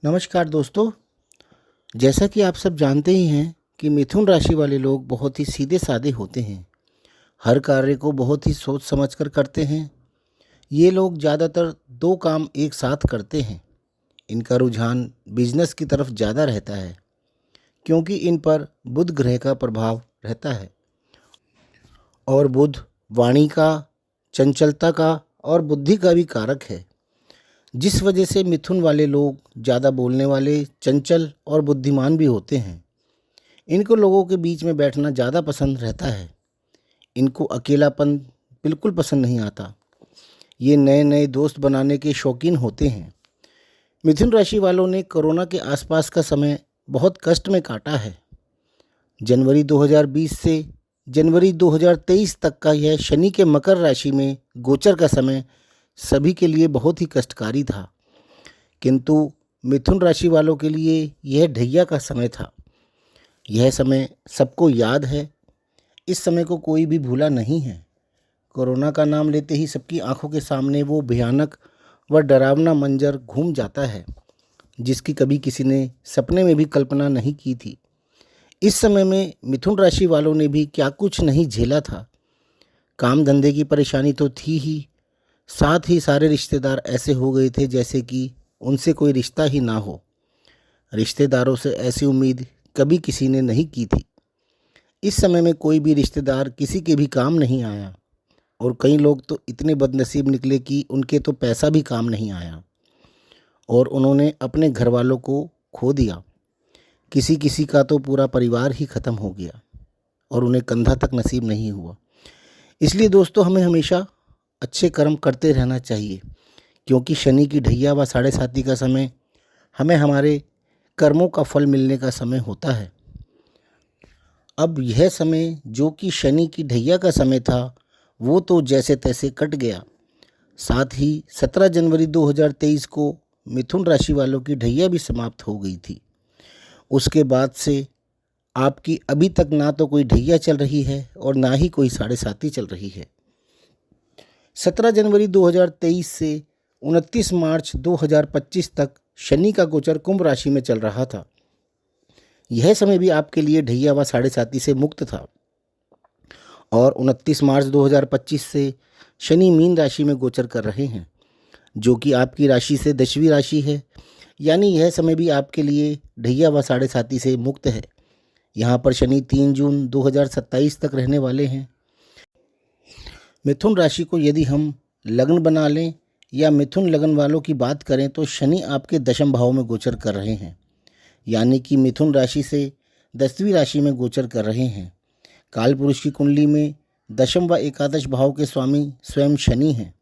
नमस्कार दोस्तों। जैसा कि आप सब जानते ही हैं कि मिथुन राशि वाले लोग बहुत ही सीधे साधे होते हैं। हर कार्य को बहुत ही सोच समझ कर करते हैं। ये लोग ज़्यादातर दो काम एक साथ करते हैं। इनका रुझान बिजनेस की तरफ ज़्यादा रहता है क्योंकि इन पर बुध ग्रह का प्रभाव रहता है और बुध वाणी का, चंचलता का और बुद्धि का भी कारक है। जिस वजह से मिथुन वाले लोग ज़्यादा बोलने वाले, चंचल और बुद्धिमान भी होते हैं। इनको लोगों के बीच में बैठना ज़्यादा पसंद रहता है। इनको अकेलापन बिल्कुल पसंद नहीं आता। ये नए नए दोस्त बनाने के शौकीन होते हैं। मिथुन राशि वालों ने कोरोना के आसपास का समय बहुत कष्ट में काटा है। जनवरी 2020 से जनवरी 2023 तक का यह शनि के मकर राशि में गोचर का समय सभी के लिए बहुत ही कष्टकारी था, किंतु मिथुन राशि वालों के लिए यह ढैया का समय था। यह समय सबको याद है। इस समय को कोई भी भूला नहीं है। कोरोना का नाम लेते ही सबकी आंखों के सामने वो भयानक व डरावना मंजर घूम जाता है जिसकी कभी किसी ने सपने में भी कल्पना नहीं की थी। इस समय में मिथुन राशि वालों ने भी क्या कुछ नहीं झेला था। काम धंधे की परेशानी तो थी ही, साथ ही सारे रिश्तेदार ऐसे हो गए थे जैसे कि उनसे कोई रिश्ता ही ना हो। रिश्तेदारों से ऐसी उम्मीद कभी किसी ने नहीं की थी। इस समय में कोई भी रिश्तेदार किसी के भी काम नहीं आया और कई लोग तो इतने बदनसीब निकले कि उनके तो पैसा भी काम नहीं आया और उन्होंने अपने घर वालों को खो दिया। किसी किसी का तो पूरा परिवार ही ख़त्म हो गया और उन्हें कंधा तक नसीब नहीं हुआ। इसलिए दोस्तों, हमें हमेशा अच्छे कर्म करते रहना चाहिए क्योंकि शनि की ढैया व साढ़े साती का समय हमें हमारे कर्मों का फल मिलने का समय होता है। अब यह समय जो कि शनि की ढैया का समय था वो तो जैसे तैसे कट गया। साथ ही 17 जनवरी 2023 को मिथुन राशि वालों की ढैया भी समाप्त हो गई थी। उसके बाद से आपकी अभी तक ना तो कोई ढैया चल रही है और ना ही कोई साढ़े साती चल रही है। 17 जनवरी 2023 से 29 मार्च 2025 तक शनि का गोचर कुंभ राशि में चल रहा था। यह समय भी आपके लिए ढैया व साढ़े साती से मुक्त था और 29 मार्च 2025 से शनि मीन राशि में गोचर कर रहे हैं जो कि आपकी राशि से 10वीं राशि है। यानी यह समय भी आपके लिए ढैया व साढ़े साती से मुक्त है। यहाँ पर शनि 3 जून 2027 तक रहने वाले हैं। मिथुन राशि को यदि हम लग्न बना लें या मिथुन लग्न वालों की बात करें तो शनि आपके दशम भाव में गोचर कर रहे हैं। यानी कि मिथुन राशि से 10वीं राशि में गोचर कर रहे हैं। काल पुरुष की कुंडली में दशम व एकादश भाव के स्वामी स्वयं शनि हैं।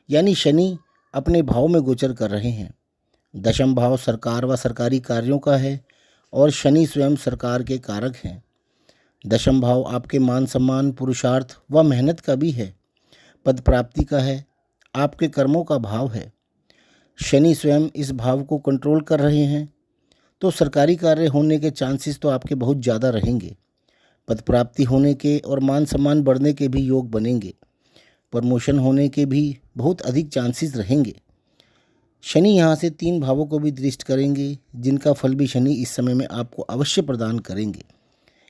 यानी शनि अपने भाव में गोचर कर रहे हैं। दशम भाव सरकार व सरकारी कार्यों का है और शनि स्वयं सरकार के कारक हैं। दशम भाव आपके मान सम्मान, पुरुषार्थ व मेहनत का भी है, पद प्राप्ति का है, आपके कर्मों का भाव है। शनि स्वयं इस भाव को कंट्रोल कर रहे हैं तो सरकारी कार्य होने के चांसेस तो आपके बहुत ज़्यादा रहेंगे। पद प्राप्ति होने के और मान सम्मान बढ़ने के भी योग बनेंगे। प्रमोशन होने के भी बहुत अधिक चांसेस रहेंगे। शनि यहाँ से 3 भावों को भी दृष्ट करेंगे जिनका फल भी शनि इस समय में आपको अवश्य प्रदान करेंगे।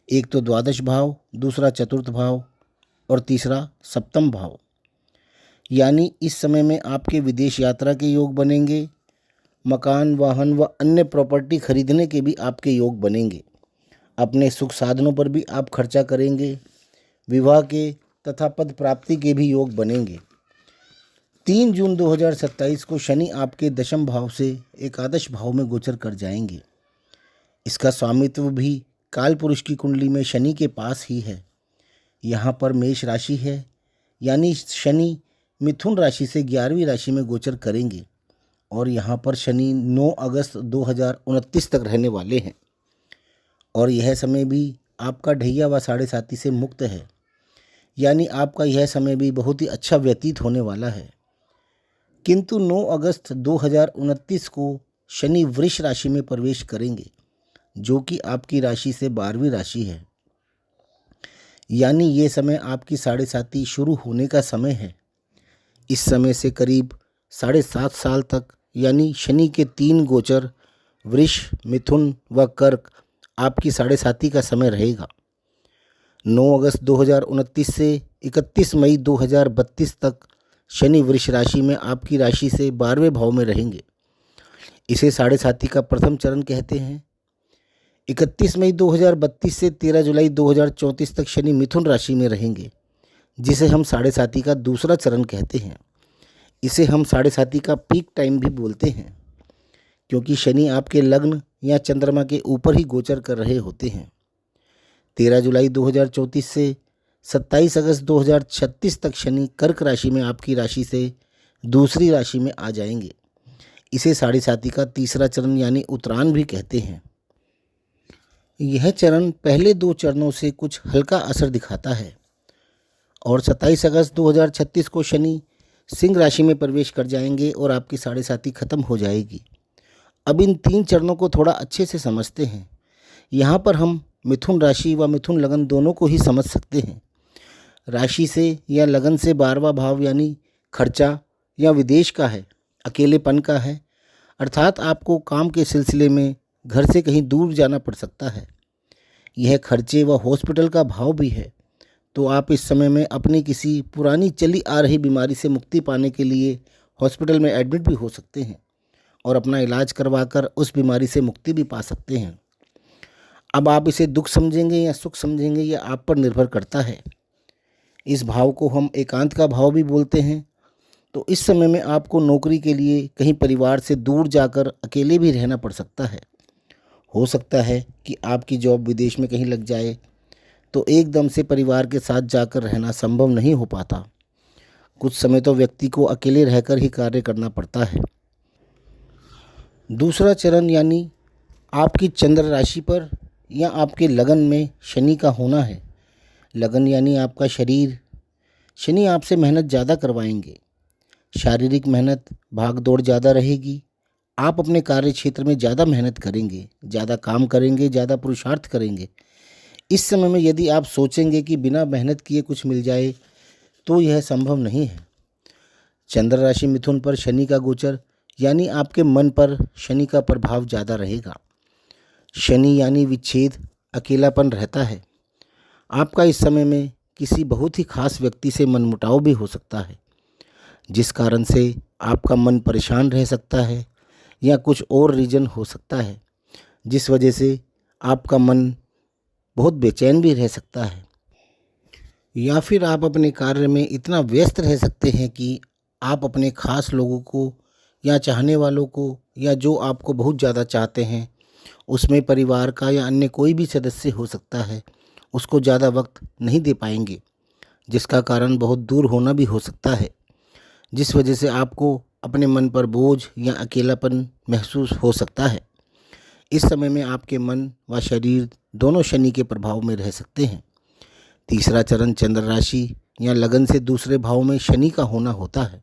एक तो द्वादश भाव, दूसरा चतुर्थ भाव और तीसरा सप्तम भाव। यानी इस समय में आपके विदेश यात्रा के योग बनेंगे। मकान, वाहन व अन्य प्रॉपर्टी खरीदने के भी आपके योग बनेंगे। अपने सुख साधनों पर भी आप खर्चा करेंगे। विवाह के तथा पद प्राप्ति के भी योग बनेंगे। 3 जून 2027 को शनि आपके दशम भाव से एकादश भाव में गोचर कर जाएंगे। इसका स्वामित्व भी काल पुरुष की कुंडली में शनि के पास ही है। यहाँ पर मेष राशि है। यानी शनि मिथुन राशि से 11वीं राशि में गोचर करेंगे और यहाँ पर शनि 9 अगस्त 2029 तक रहने वाले हैं और यह समय भी आपका ढैया व साढ़े साती से मुक्त है। यानी आपका यह समय भी बहुत ही अच्छा व्यतीत होने वाला है। किंतु 9 अगस्त 2029 को शनि वृष राशि में प्रवेश करेंगे जो कि आपकी राशि से 12वीं राशि है। यानी ये समय आपकी साढ़े साती शुरू होने का समय है। इस समय से करीब 7.5 साल तक यानी शनि के 3 गोचर वृष, मिथुन व कर्क आपकी साढ़े साती का समय रहेगा। 9 अगस्त 2029 से 31 मई 2032 तक शनि वृष राशि में आपकी राशि से 12वें भाव में रहेंगे। इसे साढ़े साती का प्रथम चरण कहते हैं। 31 मई 2032 से 13 जुलाई 2034 तक शनि मिथुन राशि में रहेंगे, जिसे हम साढ़े साती का दूसरा चरण कहते हैं। इसे हम साढ़े साती का पीक टाइम भी बोलते हैं, क्योंकि शनि आपके लग्न या चंद्रमा के ऊपर ही गोचर कर रहे होते हैं। 13 जुलाई 2034 से 27 अगस्त 2036 तक शनि कर्क राशि में आपकी राशि से दूसरी राशि में आ जाएंगे। इसे साढ़े साती का तीसरा चरण यानी उत्तरायण भी कहते हैं। यह चरण पहले 2 चरणों से कुछ हल्का असर दिखाता है और 27 अगस्त 2036 को शनि सिंह राशि में प्रवेश कर जाएंगे और आपकी साढ़े साती खत्म हो जाएगी। अब इन 3 चरणों को थोड़ा अच्छे से समझते हैं। यहाँ पर हम मिथुन राशि व मिथुन लगन दोनों को ही समझ सकते हैं। राशि से या लगन से 12वां भाव यानी खर्चा या विदेश का है, अकेलेपन का है, अर्थात आपको काम के सिलसिले में घर से कहीं दूर जाना पड़ सकता है। यह खर्चे व हॉस्पिटल का भाव भी है, तो आप इस समय में अपनी किसी पुरानी चली आ रही बीमारी से मुक्ति पाने के लिए हॉस्पिटल में एडमिट भी हो सकते हैं और अपना इलाज करवाकर उस बीमारी से मुक्ति भी पा सकते हैं। अब आप इसे दुख समझेंगे या सुख समझेंगे, यह आप पर निर्भर करता है। इस भाव को हम एकांत का भाव भी बोलते हैं। तो इस समय में आपको नौकरी के लिए कहीं परिवार से दूर जाकर अकेले भी रहना पड़ सकता है। हो सकता है कि आपकी जॉब विदेश में कहीं लग जाए, तो एकदम से परिवार के साथ जाकर रहना संभव नहीं हो पाता। कुछ समय तो व्यक्ति को अकेले रहकर ही कार्य करना पड़ता है। दूसरा चरण यानी आपकी चंद्र राशि पर या आपके लगन में शनि का होना है। लगन यानी आपका शरीर। शनि आपसे मेहनत ज़्यादा करवाएंगे। शारीरिक मेहनत, भाग दौड़ ज़्यादा रहेगी। आप अपने कार्य क्षेत्र में ज़्यादा मेहनत करेंगे, ज़्यादा काम करेंगे, ज़्यादा पुरुषार्थ करेंगे। इस समय में यदि आप सोचेंगे कि बिना मेहनत किए कुछ मिल जाए, तो यह संभव नहीं है। चंद्र राशि मिथुन पर शनि का गोचर यानी आपके मन पर शनि का प्रभाव ज़्यादा रहेगा। शनि यानी विच्छेद, अकेलापन रहता है। आपका इस समय में किसी बहुत ही खास व्यक्ति से मनमुटाव भी हो सकता है, जिस कारण से आपका मन परेशान रह सकता है, या कुछ और रीज़न हो सकता है जिस वजह से आपका मन बहुत बेचैन भी रह सकता है। या फिर आप अपने कार्य में इतना व्यस्त रह सकते हैं कि आप अपने खास लोगों को या चाहने वालों को या जो आपको बहुत ज़्यादा चाहते हैं, उसमें परिवार का या अन्य कोई भी सदस्य हो सकता है, उसको ज़्यादा वक्त नहीं दे पाएंगे, जिसका कारण बहुत दूर होना भी हो सकता है, जिस वजह से आपको अपने मन पर बोझ या अकेलापन महसूस हो सकता है। इस समय में आपके मन व शरीर दोनों शनि के प्रभाव में रह सकते हैं। तीसरा चरण चंद्र राशि या लगन से दूसरे भाव में शनि का होना होता है।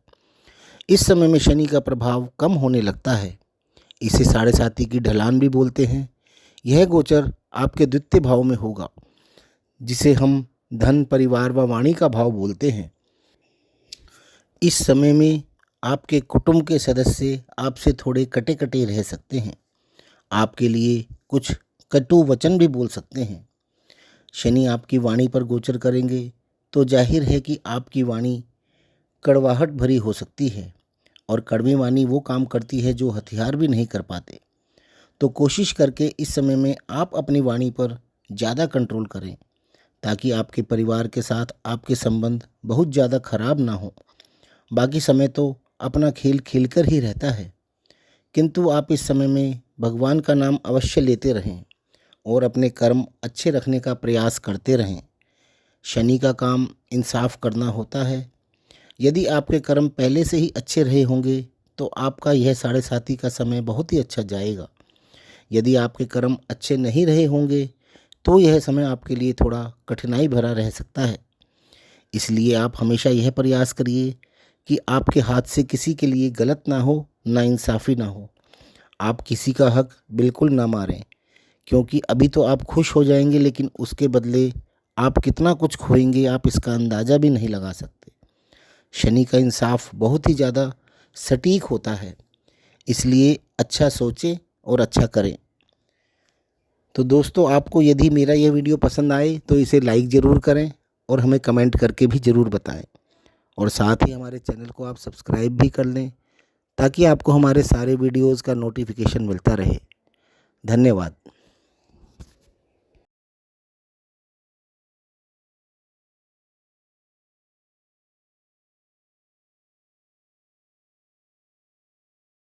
इस समय में शनि का प्रभाव कम होने लगता है। इसे साढ़े साती की ढलान भी बोलते हैं। यह गोचर आपके द्वितीय भाव में होगा, जिसे हम धन, परिवार व वाणी का भाव बोलते हैं। इस समय में आपके कुटुंब के सदस्य आपसे थोड़े कटे कटे रह सकते हैं। आपके लिए कुछ कटु वचन भी बोल सकते हैं। शनि आपकी वाणी पर गोचर करेंगे तो जाहिर है कि आपकी वाणी कड़वाहट भरी हो सकती है, और कड़वी वाणी वो काम करती है जो हथियार भी नहीं कर पाते। तो कोशिश करके इस समय में आप अपनी वाणी पर ज़्यादा कंट्रोल करें, ताकि आपके परिवार के साथ आपके संबंध बहुत ज़्यादा खराब ना हो। बाकी समय तो अपना खेल खेलकर ही रहता है, किंतु आप इस समय में भगवान का नाम अवश्य लेते रहें और अपने कर्म अच्छे रखने का प्रयास करते रहें। शनि का काम इंसाफ करना होता है। यदि आपके कर्म पहले से ही अच्छे रहे होंगे तो आपका यह साढ़े साती का समय बहुत ही अच्छा जाएगा। यदि आपके कर्म अच्छे नहीं रहे होंगे तो यह समय आपके लिए थोड़ा कठिनाई भरा रह सकता है। इसलिए आप हमेशा यह प्रयास करिए कि आपके हाथ से किसी के लिए गलत ना हो, नाइंसाफ़ी ना हो। आप किसी का हक बिल्कुल ना मारें, क्योंकि अभी तो आप खुश हो जाएंगे, लेकिन उसके बदले आप कितना कुछ खोएंगे आप इसका अंदाज़ा भी नहीं लगा सकते। शनि का इंसाफ बहुत ही ज़्यादा सटीक होता है, इसलिए अच्छा सोचें और अच्छा करें। तो दोस्तों, आपको यदि मेरा यह वीडियो पसंद आए तो इसे लाइक ज़रूर करें और हमें कमेंट करके भी ज़रूर बताएं। और साथ ही हमारे चैनल को आप सब्सक्राइब भी कर लें ताकि आपको हमारे सारे वीडियोज़ का नोटिफिकेशन मिलता रहे। धन्यवाद।